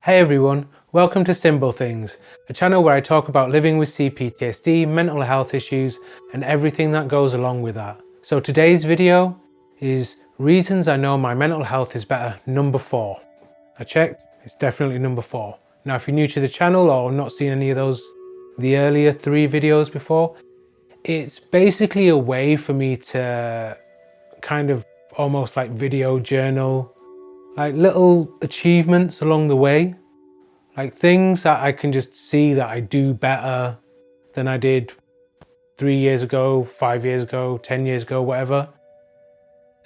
Hey everyone, welcome to Simblethings, a channel where I talk about living with C-PTSD, mental health issues and everything that goes along with that. So today's video is reasons I know my mental health is better, number 4. I checked, it's definitely number 4. Now if you're new to the channel or not seen any of the earlier 3 videos before, it's basically a way for me to kind of almost like video journal, like little achievements along the way. Like things that I can just see that I do better than I did 3 years ago, 5 years ago, 10 years ago, whatever.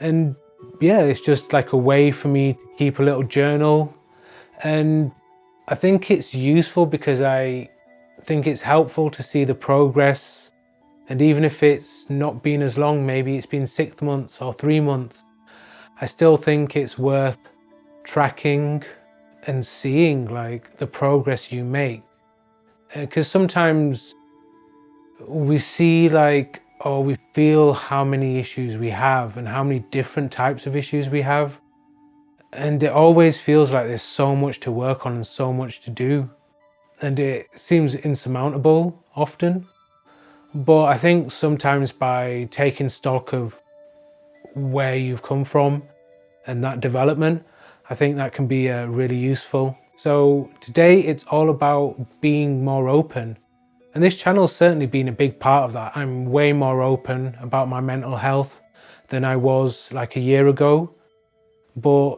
And yeah, it's just like a way for me to keep a little journal. And I think it's useful because I think it's helpful to see the progress. And even if it's not been as long, maybe it's been 6 months or 3 months, I still think it's worth tracking and seeing like the progress you make. Because sometimes we see like, or we feel how many issues we have and how many different types of issues we have, and it always feels like there's so much to work on and so much to do, and it seems insurmountable often. But I think sometimes by taking stock of where you've come from and that development, I think that can be really useful. So today it's all about being more open. And this channel's certainly been a big part of that. I'm way more open about my mental health than I was like a year ago. But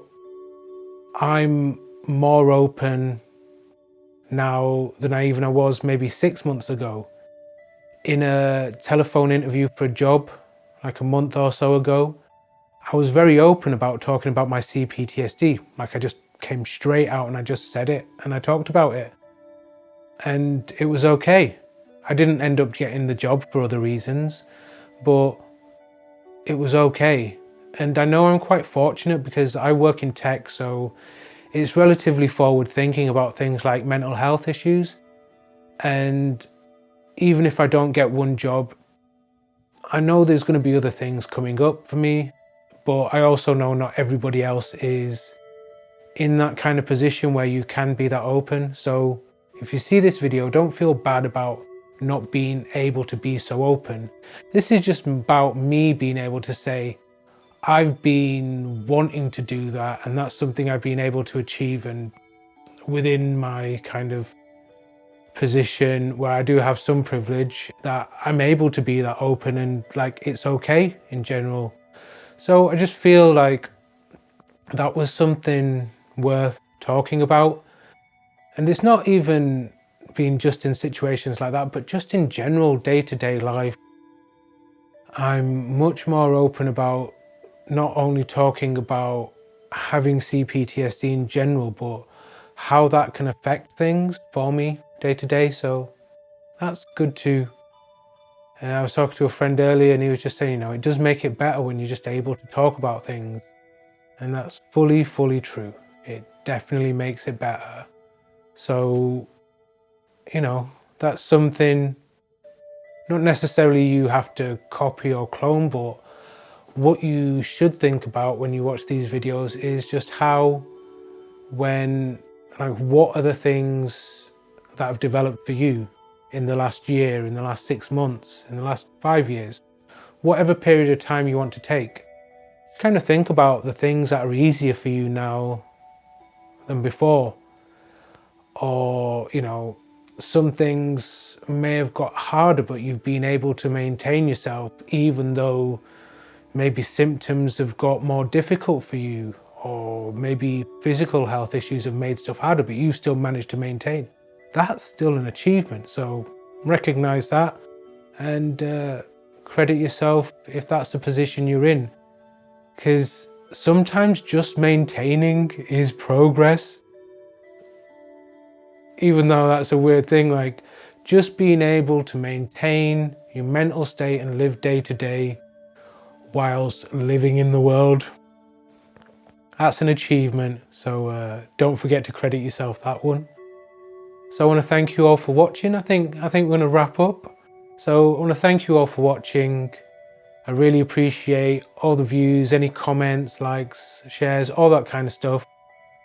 I'm more open now than I was maybe 6 months ago. In a telephone interview for a job, like a month or so ago, I was very open about talking about my C-PTSD. Like I just came straight out and I just said it and I talked about it. And it was okay. I didn't end up getting the job for other reasons, but it was okay. And I know I'm quite fortunate because I work in tech, so it's relatively forward thinking about things like mental health issues. And even if I don't get one job, I know there's going to be other things coming up for me, but I also know not everybody else is in that kind of position where you can be that open. So if you see this video, don't feel bad about not being able to be so open. This is just about me being able to say, I've been wanting to do that, and that's something I've been able to achieve, and within my kind of position where I do have some privilege, that I'm able to be that open and like it's okay in general. So I just feel like that was something worth talking about. And it's not even been just in situations like that, but just in general day-to-day life. I'm much more open about not only talking about having C-PTSD in general, but how that can affect things for me day to day. So that's good too. And I was talking to a friend earlier and he was just saying, it does make it better when you're just able to talk about things. And that's fully true. It definitely makes it better. So, that's something not necessarily you have to copy or clone, but what you should think about when you watch these videos is just how, what are the things that have developed for you in the last year, in the last 6 months, in the last 5 years, whatever period of time you want to take. Kind of think about the things that are easier for you now than before. Or, some things may have got harder, but you've been able to maintain yourself even though maybe symptoms have got more difficult for you, or maybe physical health issues have made stuff harder, but you still managed to maintain. That's still an achievement. So recognize that and credit yourself if that's the position you're in. Because sometimes just maintaining is progress. Even though that's a weird thing, like just being able to maintain your mental state and live day to day whilst living in the world, that's an achievement. So don't forget to credit yourself that one. So I want to thank you all for watching. I think we're going to wrap up. So I want to thank you all for watching. I really appreciate all the views, any comments, likes, shares, all that kind of stuff.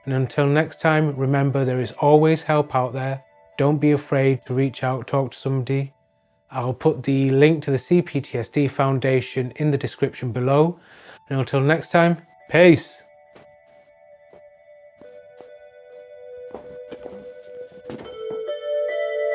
And until next time, remember there is always help out there. Don't be afraid to reach out, talk to somebody. I'll put the link to the C-PTSD Foundation in the description below. And until next time, peace!